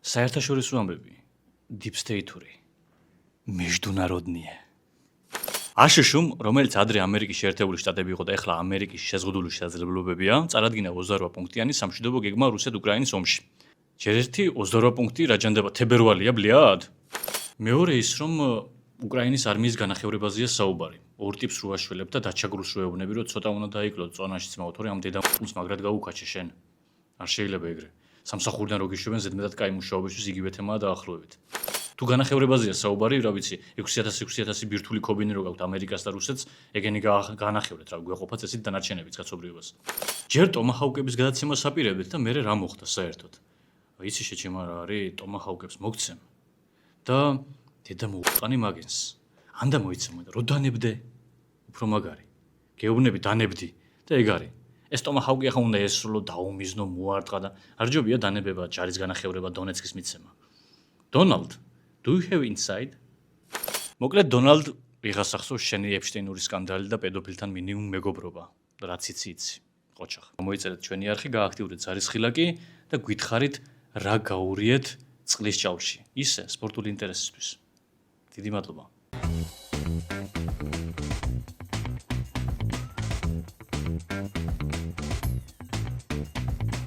საერთაშორისო ამბები, deep state-ური, международные. აშშ-ում, რომელიც ადრე ამერიკის შეერთებული შტატები იყო და ეხლა ამერიკის შეზღუდული შესაძლებლობებია, წარადგინა 28 პუნქტიანი სამშვიდობო გეგმა რუსეთ-უკრაინის ომში. ჯერ ერთი 28 პუნქტი რა ჯანდება თებერვალია, ბლიად? მეორე ის, რომ უკრაინის არმიის განახევრებაზეა საუბარი. ორ ტიპს რო აშველებ და დაჩაგრუს რო ეუბნები, რომ ცოტა უნდა დაიკლო წონაშიც მოვთორე ამ დედამიწის მაგრად გაუკაჩე შენ. არ შეიძლება ეგრე. სამსახურიდან რო გიშვებენ ზედმეტად კაი მუშაობისთვის იგივე თემაა დაახლოებით. თუ განახევრებაზეა საუბარი, რა ვიცი, 6000 ბირთვული ქობინი რო გაქვთ ამერიკას და რუსეთს, ეგენი განახევრეთ, რა გვეყოფა წესით დანარჩენებით კაცობრიობას. ჯერ ტომაჰაუკების გადაცემა საპირებეთ და მერე რა მოხდა საერთოდ. იცი შეჩემა რა არის, ტომაჰაუკებს მოგცემ და დედა მოუყანი მაგენს. ანდა მოიცემო და რო დანებდე, უფრო მაგარი. გეუბნები დანებდი და ეგ არის. ეს ტომაჰაუკი ახლა უნდა ესრულო, დაუმიზნო, მოარტყა და არ ჯობია დანებება, ჯარის განახევრება, დონეცკის მიცემა. დონალდ, do you have inside? მოკლედ დონალდ ვიღას ახსოვს შენი ეპშტეინური სკანდალი და პედოფილთან მინიმუმ მეგობრობა, რაც იცი. ყოჩახ. მოიწერეთ ჩვენი არხი, გააქტიურეთ ზარისხილაკი და გითხარით რა გაურიეთ წყლის ჭაუში. ისე სპორტული ინტერესისთვის. დიდი მადლობა.